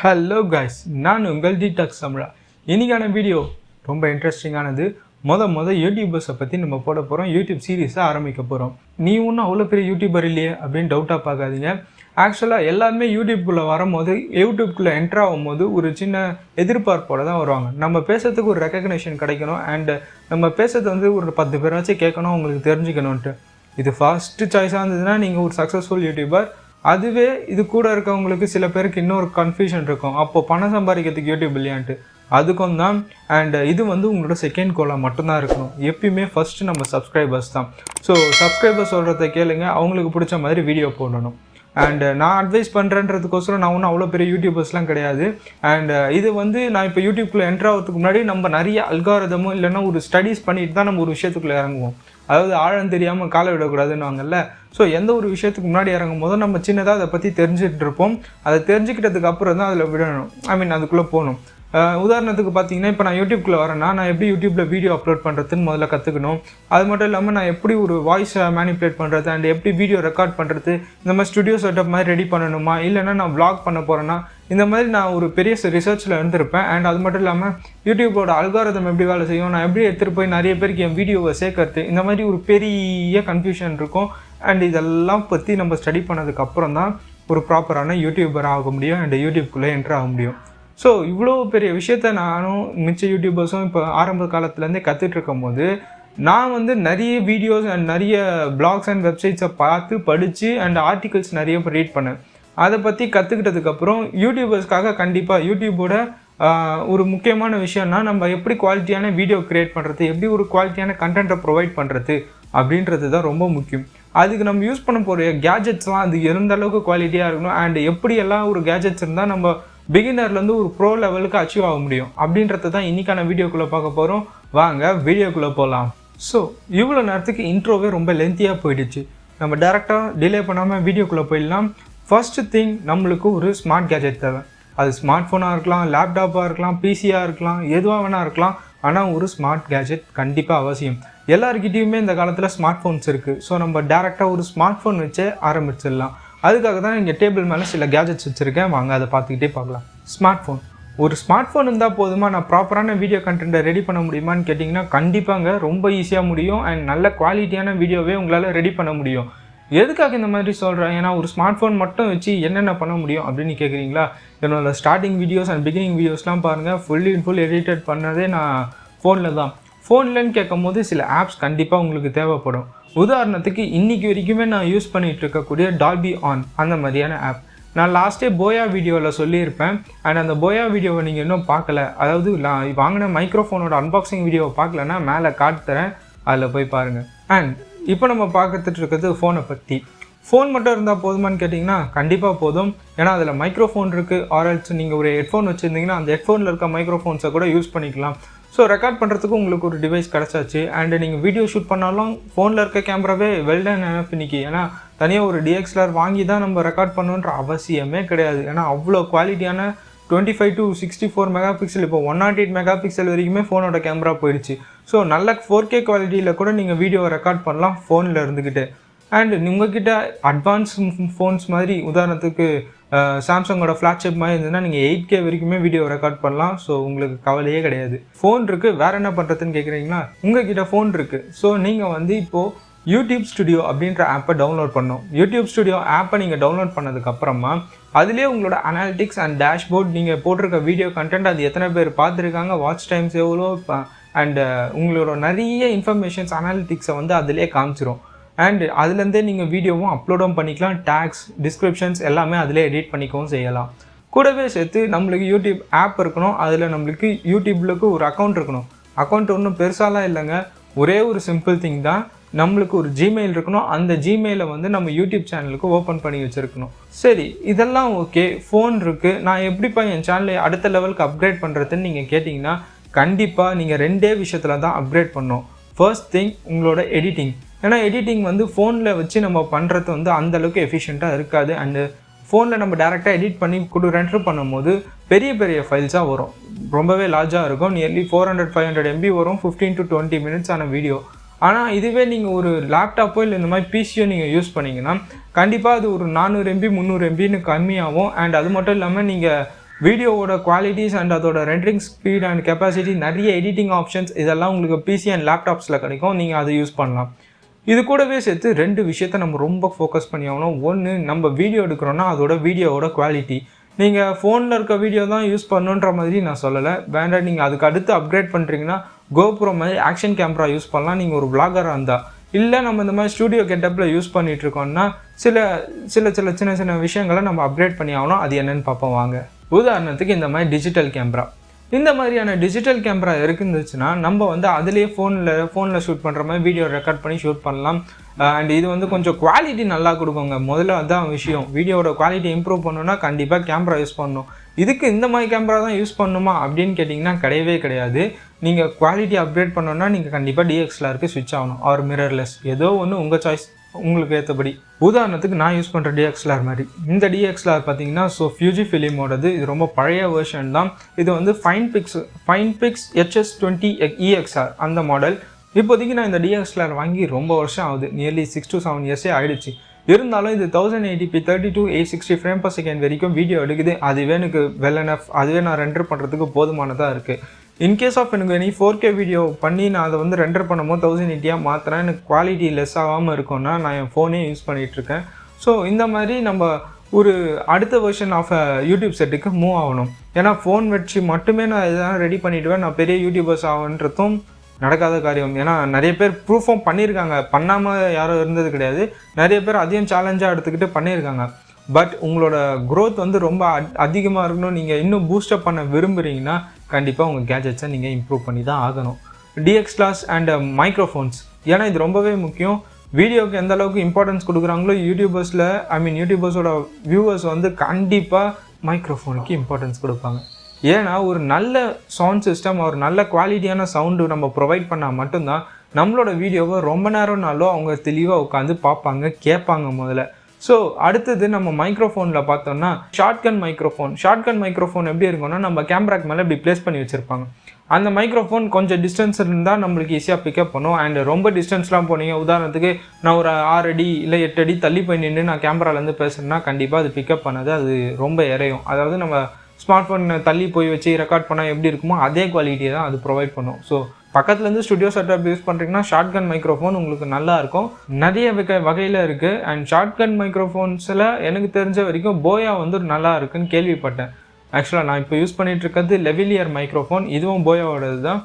Hello guys, நான் உங்கள் detox தமிழா. இன்றைக்கான வீடியோ ரொம்ப இன்ட்ரெஸ்டிங்கானது. யூடியூபர்ஸை பற்றி நம்ம போட போகிறோம். யூடியூப் சீரீஸை ஆரம்பிக்க போகிறோம். நீ ஒன்றும் அவ்வளோ பெரிய யூடியூபர் இல்லையே அப்படின்னு டவுட்டாக பார்க்காதீங்க. ஆக்சுவலாக எல்லாருமே யூடியூப்குள்ளே வரும்போது, யூடியூப்குள்ளே என்ட்ரு ஆகும்போது ஒரு சின்ன எதிர்பார்ப்போடு தான் வருவாங்க. நம்ம பேசுறதுக்கு ஒரு ரெக்கக்னேஷன் கிடைக்கணும், அண்டு நம்ம பேசுறது வந்து ஒரு 10 பேராச்சும் கேட்கணும், உங்களுக்கு தெரிஞ்சுக்கணுன்ட்டு. இது ஃபர்ஸ்ட்டு சாய்ஸாக இருந்ததுன்னா நீங்கள் ஒரு சக்ஸஸ்ஃபுல் யூடியூபர். அதுவே இது கூட இருக்கவங்களுக்கு சில பேருக்கு இன்னொரு கன்ஃபியூஷன் இருக்கும், அப்போது பணம் சம்பாதிக்கிறதுக்கு யூடியூப் இல்லையான்ட்டு. அதுக்கும் தான். அண்ட் இது வந்து உங்களோட செகண்ட் கோலாக மட்டும்தான் இருக்கணும். எப்பயுமே ஃபஸ்ட்டு நம்ம சப்ஸ்கிரைபர்ஸ் தான். ஸோ சப்ஸ்கிரைபர்ஸ் சொல்கிறத கேளுங்க, அவங்களுக்கு பிடிச்ச மாதிரி வீடியோ போடணும். அண்டு நான் அட்வைஸ் பண்ணுறேன்றதுக்கோசரம் நான் ஒன்றும் அவ்வளோ பெரிய யூடியூபர்ஸ்லாம் கிடையாது. அண்ட் இது வந்து நான் இப்போ யூடியூப்குள்ளே என்ட்ரு ஆகிறதுக்கு முன்னாடி நம்ம நிறைய அல்காரதமும் இல்லைன்னா ஒரு ஸ்டடீஸ் பண்ணிட்டு தான் நம்ம ஒரு விஷயத்துக்குள்ளே இறங்குவோம். அதாவது ஆழம் தெரியாமல் காலை விடக்கூடாதுன்னுவாங்கல்ல. ஸோ எந்த ஒரு விஷயத்துக்கு முன்னாடி இறங்கும் போதும் நம்ம சின்னதாக அதை பற்றி தெரிஞ்சுட்டு இருப்போம். அதை தெரிஞ்சுக்கிட்டதுக்கு அப்புறம் தான் அதில் விடணும், அதுக்குள்ளே போகணும். உதாரணத்துக்கு பார்த்தீங்கன்னா, இப்போ நான் யூடியூப்குள்ளே வரேன்னா நான் எப்படி யூடியூப்பில் வீடியோ அப்லோட் பண்ணுறதுன்னு முதல்ல கற்றுக்கணும். அது மட்டும் இல்லாமல் நான் எப்படி ஒரு வாய்ஸை மேனிப்புலேட் பண்ணுறது அண்ட் எப்படி வீடியோ ரெக்கார்ட் பண்ணுறது, இந்த மாதிரி ஸ்டுடியோ செட்டப் மாதிரி ரெடி பண்ணணுமா, இல்லைன்னா நான் வ்ளாக் பண்ண போகிறேன்னா, இந்த மாதிரி நான் ஒரு பெரிய ரிசர்ச்சில் இருந்திருப்பேன். அண்ட் அது மட்டும் இல்லாமல் யூடியூப்போட அல்காரிதம் எப்படி வேலை செய்யும், நான் எப்படி எடுத்துகிட்டு போய் நிறைய பேருக்கு என் வீடியோவை சேர்க்கறது, இந்த மாதிரி ஒரு பெரிய கன்ஃபியூஷன் இருக்கும். அண்ட் இதெல்லாம் பற்றி நம்ம ஸ்டடி பண்ணதுக்கப்புறம் தான் ஒரு ப்ராப்பரான யூடியூபர் ஆக முடியும் அண்ட் யூடியூப்குள்ளே என்ட்ரு ஆக முடியும். ஸோ இவ்வளோ பெரிய விஷயத்த நானும் மிச்ச யூடியூபர்ஸும் இப்போ ஆரம்ப காலத்துலேருந்தே கற்றுட்ருக்கும் போது, நான் வந்து நிறைய வீடியோஸ் அண்ட் நிறைய பிளாக்ஸ் அண்ட் வெப்சைட்ஸை பார்த்து படித்து அண்ட் ஆர்டிகல்ஸ் நிறைய ரீட் பண்ணேன். அதை பற்றி கற்றுக்கிட்டதுக்கப்புறம் யூடியூபர்ஸ்க்காக கண்டிப்பாக யூடியூபோட ஒரு முக்கியமான விஷயம்னா, நம்ம எப்படி குவாலிட்டியான வீடியோ க்ரியேட் பண்ணுறது, எப்படி ஒரு குவாலிட்டியான கண்டென்ட்டை ப்ரொவைட் பண்ணுறது அப்படின்றது தான் ரொம்ப முக்கியம். அதுக்கு நம்ம யூஸ் பண்ண போகிற கேஜெட்ஸ்லாம் அது எந்த அளவுக்கு குவாலிட்டியாக இருக்கணும் அண்ட் எப்படியெல்லாம் ஒரு கேஜெட்ஸ் இருந்தால் நம்ம பிகினர்லேருந்து ஒரு ப்ரோ லெவலுக்கு அச்சீவ் ஆக முடியும் அப்படின்றது தான் இன்றைக்கான வீடியோக்குள்ளே பார்க்க போகிறோம். வாங்க வீடியோக்குள்ளே போகலாம். ஸோ இவ்வளோ நேரத்துக்கு இன்ட்ரோவே ரொம்ப லென்த்தியாக போயிடுச்சு. நம்ம டேரெக்டாக டிலே பண்ணாமல் வீடியோக்குள்ளே போயிடலாம். ஃபர்ஸ்ட்டு திங், நம்மளுக்கு ஒரு ஸ்மார்ட் கேஜெட் தேவை. அது ஸ்மார்ட் ஃபோனாக இருக்கலாம், லேப்டாப்பாக இருக்கலாம், பிசியாக இருக்கலாம், எதுவாக வேணால் இருக்கலாம். ஆனால் ஒரு ஸ்மார்ட் கேஜெட் கண்டிப்பாக அவசியம். எல்லாருக்கிட்டேயுமே இந்த காலத்தில் ஸ்மார்ட் ஃபோன்ஸ் இருக்குது. ஸோ நம்ம டேரெக்டாக ஒரு ஸ்மார்ட் ஃபோன் வச்சே ஆரம்பிச்சிடலாம். அதுக்காக தான் இங்கே டேபிள் மேலே சில கேஜெட்ஸ் வச்சுருக்கேன். வாங்க அதை பார்த்துக்கிட்டே பார்க்கலாம். Smart phone. ஒரு ஸ்மார்ட் ஃபோன் இருந்தால் போதுமா நான் ப்ராப்பரான வீடியோ கண்டென்ட்டை ரெடி பண்ண முடியுமான்னு கேட்டிங்கன்னா, கண்டிப்பாங்க ரொம்ப ஈஸியாக முடியும். அண்ட் நல்ல குவாலிட்டியான வீடியோவே உங்களால் ரெடி பண்ண முடியும். எதுக்காக இந்த மாதிரி சொல்கிறேன், ஏன்னா ஒரு ஸ்மார்ட் ஃபோன் மட்டும் வச்சு என்னென்ன பண்ண முடியும் அப்படின்னு கேட்குறீங்களா? என்னோடய ஸ்டார்டிங் வீடியோஸ் அண்ட் பிகினிங் வீடியோஸ்லாம் பாருங்கள், ஃபுல் எடிட்டட் பண்ணதே நான் ஃபோனில் தான். ஃபோன்லன்னு கேட்கும் போது சில ஆப்ஸ் கண்டிப்பாக உங்களுக்கு தேவைப்படும். உதாரணத்துக்கு இன்றைக்கி வரைக்குமே நான் யூஸ் பண்ணிகிட்டு இருக்கக்கூடிய டால்பி ஆன் அந்த மாதிரியான ஆப். நான் லாஸ்ட்டே போயா வீடியோவில் சொல்லியிருப்பேன். அண்ட் அந்த போயா வீடியோவை நீங்கள் இன்னும் பார்க்கல, அதாவது நான் வாங்கின மைக்ரோஃபோனோட அன்பாக்சிங் வீடியோவை பார்க்கலன்னா மேலே காட்டுறேன், அதில் போய் பாருங்கள். அண்ட் இப்போ நம்ம பார்த்துட்டு இருக்கிறது ஃபோனை பற்றி. ஃபோன் மட்டும் இருந்தால் போதுமான்னு கேட்டிங்கன்னா கண்டிப்பாக போதும். ஏன்னா அதில் மைக்ரோஃபோன் இருக்குது. ஆர்எல்ஸ் நீங்கள் ஒரு ஹெட்ஃபோன் வச்சுருந்தீங்கன்னா அந்த ஹெட்ஃபோனில் இருக்க மைக்ரோஃபோன்ஸை கூட யூஸ் பண்ணிக்கலாம். ஸோ ரெக்கார்ட் பண்ணுறதுக்கு உங்களுக்கு ஒரு டிவைஸ் கிடச்சாச்சு. அண்டு நீங்கள் வீடியோ ஷூட் பண்ணாலும் ஃபோனில் இருக்க கேமராவே வெல்டன் எனஃப் இன்னைக்கு. ஏன்னா தனியாக ஒரு டிஎக்ஸ்எல்ஆர் வாங்கி தான் நம்ம ரெக்கார்ட் பண்ணணுன்ற அவசியமே கிடையாது. ஏன்னா அவ்வளோ குவாலிட்டியான 25 to 64 மெகா பிக்சல், இப்போ 108 மெகா பிக்சல் வரைக்குமே ஃபோனோட கேமரா போயிடுச்சு. ஸோ நல்ல 4K குவாலிட்டியில் கூட நீங்கள் வீடியோ ரெக்கார்ட் பண்ணலாம் ஃபோனில் இருந்துக்கிட்டு. அண்ட் உங்கள்கிட்ட அட்வான்ஸ் ஃபோன்ஸ் மாதிரி, உதாரணத்துக்கு சாம்சங்கோட ஃப்ளாக்ஷிப் மாதிரி இருந்ததுன்னா நீங்கள் 8K வரைக்குமே வீடியோ ரெக்கார்ட் பண்ணலாம். ஸோ உங்களுக்கு கவலையே கிடையாது. ஃபோன் இருக்குது, வேறு என்ன பண்ணுறதுன்னு கேட்குறீங்களா? உங்கள்கிட்ட ஃபோன் இருக்குது. ஸோ நீங்கள் வந்து இப்போது யூடியூப் ஸ்டுடியோ அப்படின்ற ஆப்பை டவுன்லோட் பண்ணணும். யூடியூப் ஸ்டுடியோ ஆப்பை நீங்கள் டவுன்லோட் பண்ணதுக்கப்புறமா அதிலே உங்களோட அனாலிட்டிக்ஸ் அண்ட் டேஷ்போர்ட், நீங்கள் போட்டிருக்க வீடியோ கண்டென்ட் அது எத்தனை பேர் பார்த்துருக்காங்க, வாட்ச் டைம்ஸ் எவ்வளோ, அண்டு உங்களோட நிறைய இன்ஃபர்மேஷன்ஸ் அனாலிட்டிக்ஸை வந்து அதிலே காமிச்சிரும். அண்ட் அதுலேருந்தே நீங்கள் வீடியோவும் அப்லோடும் பண்ணிக்கலாம். டேக்ஸ், டிஸ்கிரிப்ஷன்ஸ் எல்லாமே அதிலே எடிட் பண்ணிக்கவும் செய்யலாம். கூடவே சேர்த்து நம்மளுக்கு யூடியூப் ஆப் இருக்கணும். அதில் நம்மளுக்கு யூடியூப்லுக்கு ஒரு அக்கௌண்ட் இருக்கணும். அக்கௌண்ட் ஒன்றும் பெருசாலாம் இல்லைங்க, ஒரே ஒரு சிம்பிள் திங் தான். நம்மளுக்கு ஒரு ஜிமெயில் இருக்கணும். அந்த ஜிமெயிலை வந்து நம்ம யூடியூப் சேனலுக்கு ஓப்பன் பண்ணி வச்சுருக்கணும். சரி, இதெல்லாம் ஓகே. ஃபோன் இருக்குது, நான் எப்படிப்பா என் சேனலை அடுத்த லெவலுக்கு அப்கிரேட் பண்ணுறதுன்னு நீங்கள் கேட்டிங்கன்னா, கண்டிப்பாக நீங்கள் 2 விஷயத்தில் தான் அப்கிரேட் பண்ணணும். ஃபர்ஸ்ட் திங், உங்களோட எடிட்டிங். ஏன்னா எடிட்டிங் வந்து ஃபோனில் வச்சு நம்ம பண்ணுறது வந்து அந்தளவுக்கு எஃபிஷியண்ட்டாக இருக்காது. அண்டு ஃபோனில் நம்ம டேரெக்டாக எடிட் பண்ணி ரெண்டர் பண்ணும்போது பெரிய ஃபைல்ஸாக வரும், ரொம்பவே லார்ஜாக இருக்கும். நியர்லி 400-500 MB வரும், 15 to 20 minutes ஆன வீடியோ. ஆனால் இதுவே நீங்கள் ஒரு லேப்டாப்போ இல்லை இந்த மாதிரி பிசியோ நீங்கள் யூஸ் பண்ணிங்கன்னா கண்டிப்பாக அது ஒரு 400 MB 300 MBன்னு கம்மியாகும். அண்ட் அது மட்டும் இல்லாமல் நீங்கள் வீடியோவோட குவாலிட்டிஸ் அண்ட் அதோட ரெண்டரிங் ஸ்பீட் அண்ட் கெப்பாசிட்டி, நிறைய எடிட்டிங் ஆப்ஷன்ஸ் இதெல்லாம் உங்களுக்கு பிசி அண்ட் லேப்டாப்ஸில் கிடைக்கும். நீங்கள் அதை யூஸ் பண்ணலாம். இது கூடவே சேர்த்து 2 விஷயத்த நம்ம ரொம்ப ஃபோக்கஸ் பண்ணி ஆகணும். ஒன்று, நம்ம வீடியோ எடுக்கிறோன்னா அதோட வீடியோவோட குவாலிட்டி. நீங்கள் ஃபோனில் இருக்க வீடியோ தான் யூஸ் பண்ணுன்ற மாதிரி நான் சொல்லலை. வேண்டாம், நீங்கள் அதுக்கு அடுத்து அப்கிரேட் பண்ணுறீங்கன்னா கோப்ரோ மாதிரி ஆக்ஷன் கேமரா யூஸ் பண்ணலாம் நீங்கள் ஒரு விளாகராக இருந்தால். இல்லை நம்ம இந்த மாதிரி ஸ்டூடியோ கெட்டப்பில் யூஸ் பண்ணிகிட்ருக்கோம்னா சின்ன சின்ன விஷயங்களை நம்ம அப்கிரேட் பண்ணி ஆகணும். அது என்னென்னு பார்ப்போம் வாங்க. உதாரணத்துக்கு இந்த மாதிரி டிஜிட்டல் கேமரா, இந்த மாதிரியான டிஜிட்டல் கேமரா இருந்துச்சுன்னா நம்ம வந்து அதிலே ஃபோனில் ஷூட் பண்ணுற மாதிரி வீடியோ ரெக்கார்ட் பண்ணி ஷூட் பண்ணலாம். அண்ட் இது வந்து கொஞ்சம் குவாலிட்டி நல்லா கொடுக்குங்க. முதல்ல அதுதான் விஷயம். வீடியோட குவாலிட்டி இம்ப்ரூவ் பண்ணணுன்னா கண்டிப்பாக கேமரா யூஸ் பண்ணணும். இதுக்கு இந்த மாதிரி கேமரா தான் யூஸ் பண்ணணுமா அப்படின்னு கேட்டிங்கன்னா கிடையவே கிடையாது. நீங்கள் குவாலிட்டி அப்கிரேட் பண்ணணுன்னா நீங்கள் கண்டிப்பாக DXLRக்கு ஸ்விட்ச் ஆகணும், ஆர் மிரர்லெஸ், ஏதோ ஒன்று உங்கள் சாய்ஸ், உங்களுக்கு ஏற்றபடி. உதாரணத்துக்கு நான் யூஸ் பண்ணுற DXLR மாதிரி இந்த DXLR பார்த்தீங்கன்னா ஃபியூஜி ஃபிலிமோடது. இது ரொம்ப பழைய வெர்ஷன் தான். இது வந்து ஃபைன்பிக்ஸ் HS20 EXR அந்த மாடல். இப்போதைக்கு நான் இந்த DXLR வாங்கி ரொம்ப வருஷம் ஆகுது, நியர்லி 6 to 7 இயர்ஸே ஆகிடுச்சு. இருந்தாலும் இது 1080p 32/60 ஃப்ரேம் பர் செகண்ட் வரைக்கும் வீடியோ எடுக்குது. அதுவே எனக்கு வெல் எனஃப், அதுவே நான் ரெண்டர் பண்ணுறதுக்கு போதுமானதாக இருக்குது. இன்கேஸ் ஆஃப் எனக்கு எனி 4K வீடியோ பண்ணி நான் அதை வந்து ரெண்டர் பண்ணும்போது 1080 மாத்திரம் எனக்கு குவாலிட்டி லெஸ் ஆகாமல் இருக்கும்னா நான் என் ஃபோனே யூஸ் பண்ணிகிட்ருக்கேன். ஸோ இந்த மாதிரி நம்ம ஒரு அடுத்த வெர்ஷன் ஆஃப் யூடியூப் செட்டுக்கு மூவ் ஆகணும். ஏன்னா ஃபோன் வச்சு மட்டுமே நான் இதெல்லாம் ரெடி பண்ணிவிடுவேன், நான் பெரிய யூடியூபர்ஸ் ஆகுன்றதும் நடக்காத காரியம். ஏன்னா நிறைய பேர் ப்ரூஃபும் பண்ணியிருக்காங்க, பண்ணாமல் யாரும் இருந்தது கிடையாது. நிறைய பேர் அதையும் சேலஞ்சாக எடுத்துக்கிட்டு பண்ணியிருக்காங்க. பட் உங்களோட க்ரோத் வந்து ரொம்ப அதிகமாக இருக்கணும், நீங்கள் இன்னும் பூஸ்டப் பண்ண விரும்புகிறீங்கன்னா கண்டிப்பாக உங்கள் கேஜெட்ஸை நீங்கள் இம்ப்ரூவ் பண்ணி தான் ஆகணும். DXLRs அண்ட் மைக்ரோஃபோன்ஸ், ஏன்னா இது ரொம்பவே முக்கியம். வீடியோவுக்கு எந்த அளவுக்கு இம்பார்ட்டன்ஸ் கொடுக்குறாங்களோ யூடியூபர்ஸோட வியூவர்ஸ் வந்து கண்டிப்பாக மைக்ரோஃபோனுக்கு இம்பார்ட்டன்ஸ் கொடுப்பாங்க. ஏன்னா ஒரு நல்ல சவுண்ட் சிஸ்டம், ஒரு நல்ல குவாலிட்டியான சவுண்டு நம்ம ப்ரொவைட் பண்ணால் மட்டும்தான் நம்மளோட வீடியோவை ரொம்ப நேரம்னாலும் அவங்க தெளிவாக உட்காந்து பார்ப்பாங்க, கேட்பாங்க முதல்ல. ஸோ அடுத்தது நம்ம மைக்ரோஃபோனில் பார்த்தோம்னா ஷார்ட்கன் மைக்ரோஃபோன் எப்படி இருக்கும்னா நம்ம கேமராக்கு மேலே இப்படி ப்ளேஸ் பண்ணி வச்சுருப்பாங்க. அந்த மைக்ரோஃபோன் கொஞ்சம் டிஸ்டன்ஸ் இருந்தால் நம்மளுக்கு ஈஸியாக பிக்கப் பண்ணும். அண்ட் ரொம்ப டிஸ்டன்ஸ்லாம் போனீங்க, உதாரணத்துக்கு நான் ஒரு 6 அடி இல்லை 8 அடி தள்ளி போய் நின்று நான் கேமராலேருந்து பேசுகிறேன்னா கண்டிப்பாக அது பிக்கப் பண்ணாது, அது ரொம்ப இறையும். அதாவது நம்ம ஸ்மார்ட் ஃபோன் தள்ளி போய் வச்சு ரெக்கார்ட் பண்ணால் எப்படி இருக்குமோ அதே குவாலிட்டியை தான் அது ப்ரொவைட் பண்ணும். ஸோ பக்கத்துலேருந்து ஸ்டுடியோ செட்டப் யூஸ் பண்ணுறீங்கன்னா ஷார்ட்கன் மைக்ரோஃபோன் உங்களுக்கு நல்லாயிருக்கும். நிறைய வகையில் இருக்குது. அண்ட் ஷார்ட்கன் மைக்ரோஃபோன்ஸில் எனக்கு தெரிஞ்ச வரைக்கும் போயா வந்து நல்லா இருக்குன்னு கேள்விப்பட்டேன். ஆக்சுவலாக நான் இப்போ யூஸ் பண்ணிகிட்டு இருக்கிறது லெவிலியர் மைக்ரோஃபோன், இதுவும் போயாவோடது தான்.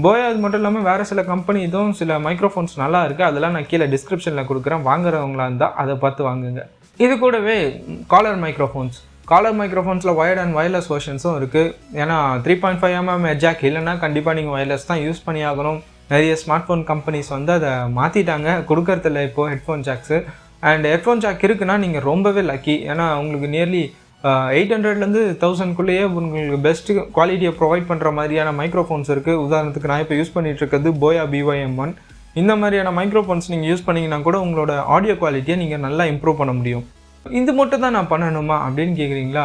போயா அது மட்டும் இல்லாமல் வேறு சில கம்பெனி இதுவும் சில மைக்ரோஃபோன்ஸ் நல்லா இருக்குது, அதெல்லாம் நான் கீழே டிஸ்கிரிப்ஷனில் கொடுக்குறேன், வாங்குறவங்களா இருந்தால் அதை பார்த்து வாங்குங்க. இது கூடவே காலர் மைக்ரோஃபோன்ஸில் வயர்ட் அண்ட் வயர்லெஸ் வெர்ஷன்ஸும் இருக்குது. ஏன்னா 3.5mm ஜாக் இல்லைன்னா கண்டிப்பாக நீங்கள் வயர்லெஸ் தான் யூஸ் பண்ணி ஆகணும். நிறைய ஸ்மார்ட் ஃபோன் கம்பெனிஸ் வந்து அதை மாற்றிட்டாங்க, கொடுக்கறதில்ல இப்போது headphone jacks. And headphone jack இருக்குன்னா நீங்கள் ரொம்பவே லக்கி. ஏன்னா உங்களுக்கு நியர்லி 800லேருந்து 1000க்குள்ளேயே உங்களுக்கு பெஸ்ட்டு குவாலிட்டியை ப்ரொவைட் பண்ணுற மாதிரியான மைக்ரோஃபோன்ஸ் இருக்குது. உதாரணத்துக்கு நான் இப்போ யூஸ் பண்ணிகிட்டு இருக்கிறது போயா BYM1. இந்த மாதிரியான மைக்ரோஃபோன்ஸ் நீங்கள் யூஸ் பண்ணிங்கன்னா கூட உங்களோட ஆடியோ குவாலிட்டியை நீங்கள் நல்லா இம்ப்ரூவ் பண்ண முடியும். இது மட்டும் தான் நான் பண்ணணுமா அப்படின்னு கேட்குறீங்களா?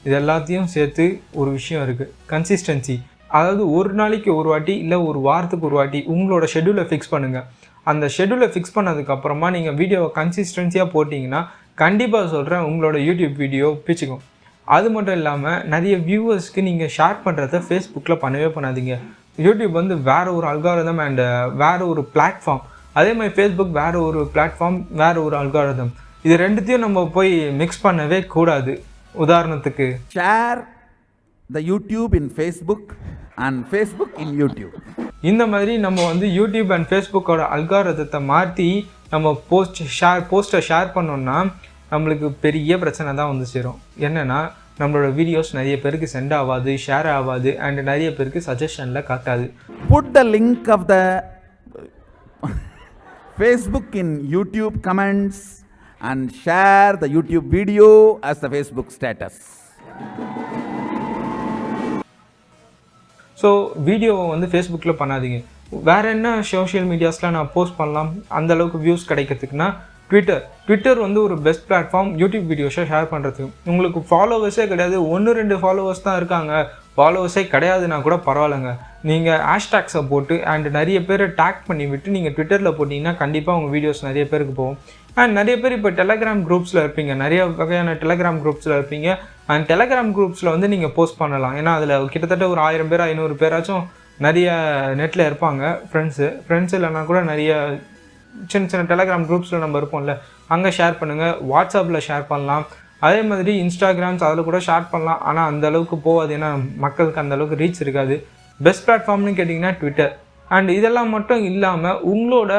இது எல்லாத்தையும் சேர்த்து ஒரு விஷயம் இருக்குது, கன்சிஸ்டன்சி. அதாவது ஒரு நாளைக்கு ஒரு வாட்டி இல்லை ஒரு வாரத்துக்கு ஒரு வாட்டி உங்களோட ஷெட்யூலை ஃபிக்ஸ் பண்ணுங்கள். அந்த ஷெட்யூலை ஃபிக்ஸ் பண்ணதுக்கப்புறமா நீங்கள் வீடியோவை கன்சிஸ்டன்சியாக போட்டிங்கன்னா கண்டிப்பாக சொல்கிறேன் உங்களோட யூடியூப் வீடியோ பிச்சுக்கும். அது மட்டும் இல்லாமல் நிறைய வியூவர்ஸ்க்கு நீங்கள் ஷேர் பண்ணுறத ஃபேஸ்புக்கில் பண்ணவே பண்ணாதீங்க. யூடியூப் வந்து வேறு ஒரு அல்காரிதம் அண்ட் வேறு ஒரு பிளாட்ஃபார்ம், அதே மாதிரி ஃபேஸ்புக் வேறு ஒரு பிளாட்ஃபார்ம், வேறு ஒரு அல்காரிதம். இது ரெண்டுத்தையும் நம்ம போய் மிக்ஸ் பண்ணவே கூடாது. உதாரணத்துக்கு share the YouTube in Facebook and Facebook in YouTube. இந்த மாதிரி நம்ம வந்து யூடியூப் அண்ட் ஃபேஸ்புக்கோட அல்காரிதத்தை மாற்றி நம்ம போஸ்ட்டை ஷேர் பண்ணோம்னா நம்மளுக்கு பெரிய பிரச்சனை தான் வந்து சேரும். என்னென்னா நம்மளோட வீடியோஸ் நிறைய பேருக்கு சென்ட் ஆகாது, ஷேர் ஆகாது, அண்ட் நிறைய பேருக்கு சஜஷனில் காட்டாது. Put the link of the Facebook in YouTube comments and share the YouTube video as the Facebook status. So வீடியோவை வந்து ஃபேஸ்புக்கில் பண்ணாதீங்க. வேறு என்ன சோஷியல் மீடியாஸில் நான் போஸ்ட் பண்ணலாம் அந்தளவுக்கு வியூஸ் கிடைக்கிறதுக்குன்னா ட்விட்டர் வந்து ஒரு பெஸ்ட் பிளாட்ஃபார்ம் யூடியூப் வீடியோஸை ஷேர் பண்ணுறதுக்கு. உங்களுக்கு ஃபாலோவர்ஸே கிடையாது, 1-2 ஃபாலோவர்ஸ் தான் இருக்காங்க, ஃபாலோவர்ஸே கிடையாதுன்னா கூட பரவாயில்லைங்க. நீங்கள் ஹேஷ்டேக்ஸை போட்டு அண்ட் நிறைய பேரை டேக் பண்ணி விட்டு நீங்கள் ட்விட்டரில் போட்டிங்கன்னா கண்டிப்பாக உங்கள் வீடியோஸ் நிறைய பேருக்கு போகும். அண்ட் நிறைய பேர் இப்போ டெலகிராம் குரூப்ஸில் இருப்பீங்க, நிறைய வகையான டெலகிராம் குரூப்ஸில் இருப்பீங்க. அண்ட் டெலகிராம் குரூப்ஸில் வந்து நீங்கள் போஸ்ட் பண்ணலாம். ஏன்னா அதில் கிட்டத்தட்ட ஒரு 1000 பேர் 500 பேராச்சும் நிறைய நெட்டில் இருப்பாங்க ஃப்ரெண்ட்ஸ் இல்லைனா கூட நிறைய சின்ன சின்ன டெலகிராம் குரூப்ஸில் நம்ம இருப்போம்ல, அங்கே ஷேர் பண்ணுங்கள். வாட்ஸ்அப்பில் ஷேர் பண்ணலாம். அதே மாதிரி இன்ஸ்டாகிராம்ஸ் அதில் கூட ஷேர் பண்ணலாம். ஆனால் அந்தளவுக்கு போகாது, ஏன்னா மக்களுக்கு அந்தளவுக்கு ரீச் இருக்காது. பெஸ்ட் பிளாட்ஃபார்ம்னு கேட்டிங்கன்னா ட்விட்டர். அண்ட் இதெல்லாம் மட்டும் இல்லாமல் உங்களோட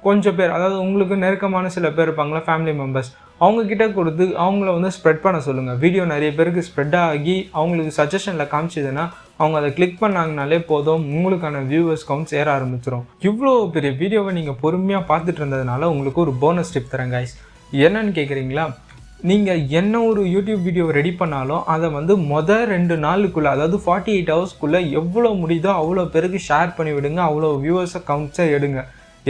கொஞ்சம் பேர், அதாவது உங்களுக்கு நெருக்கமான சில பேர் இருப்பாங்களா, ஃபேமிலி மெம்பர்ஸ், அவங்கக்கிட்ட கொடுத்து அவங்கள வந்து ஸ்ப்ரெட் பண்ண சொல்லுங்கள். வீடியோ நிறைய பேருக்கு ஸ்ப்ரெட் ஆகி அவங்களுக்கு சஜஷனில் காமிச்சிதுன்னா அவங்க அதை கிளிக் பண்ணாங்கனாலே போதும், உங்களுக்கான வியூவர்ஸ் கவுண்ட்ஸ் ஏற ஆரம்பிச்சிடும். இவ்வளோ பெரிய வீடியோவை நீங்கள் பொறுமையாக பார்த்துட்டு இருந்ததுனால உங்களுக்கு ஒரு போனஸ் டிப் தரேன் கைஸ். என்னன்னு கேட்குறீங்களா? நீங்கள் என்ன ஒரு யூடியூப் வீடியோ ரெடி பண்ணாலும் அதை வந்து 2 நாளுக்குள்ளே, அதாவது 48 ஹவர்ஸ்க்குள்ளே எவ்வளோ முடியுதோ அவ்வளோ பேருக்கு ஷேர் பண்ணி விடுங்க. அவ்வளோ வியூவர்ஸை கவுண்ட்ஸை எடுங்க.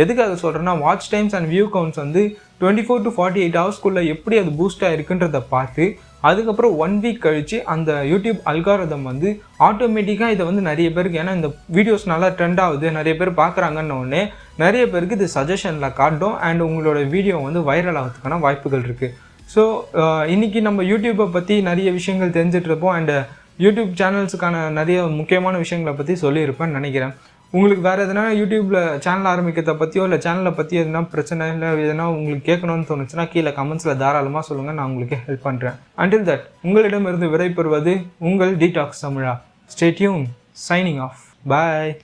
எதுக்காக சொல்கிறேன்னா, watch times and view counts வந்து 24 to 48 ஹவர்ஸ்க்குள்ளே எப்படி அது பூஸ்ட் ஆகிருக்குன்றதை பார்த்து அதுக்கப்புறம் 1 வீக் கழித்து அந்த யூடியூப் அல்காரிதம் வந்து ஆட்டோமேட்டிக்காக இதை வந்து நிறைய பேருக்கு, ஏன்னா இந்த வீடியோஸ் நல்லா ட்ரெண்ட் ஆகுது, நிறைய பேர் பார்க்குறாங்கன்னொடனே நிறைய பேருக்கு இது சஜஷனில் காட்டும். அண்ட் உங்களோட வீடியோ வந்து வைரல் ஆகிறதுக்கான வாய்ப்புகள் இருக்குது. ஸோ இன்றைக்கி நம்ம யூடியூப்பை பற்றி நிறைய விஷயங்கள் தெரிஞ்சிட்ருப்போம். அண்ட் யூடியூப் சேனல்ஸுக்கான நிறைய முக்கியமான விஷயங்களை பற்றி சொல்லியிருப்பேன்னு நினைக்கிறேன். உங்களுக்கு வேறு எதனா யூடியூப்பில் சேனல் ஆரம்பிக்கிறத பற்றியோ இல்லை சேனலை பற்றி எதுனா பிரச்சனை இல்லை எதனா உங்களுக்கு கேட்கணும்னு தோணுச்சுன்னா கீழே கமெண்ட்ஸில் தாராளமாக சொல்லுங்கள், நான் உங்களுக்கு ஹெல்ப் பண்ணுறேன். அண்டில் தட் உங்களிடமிருந்து விடைபெறுவது உங்கள் டீடாக்ஸ் தமிழா. Stay tuned. Signing off. பாய்.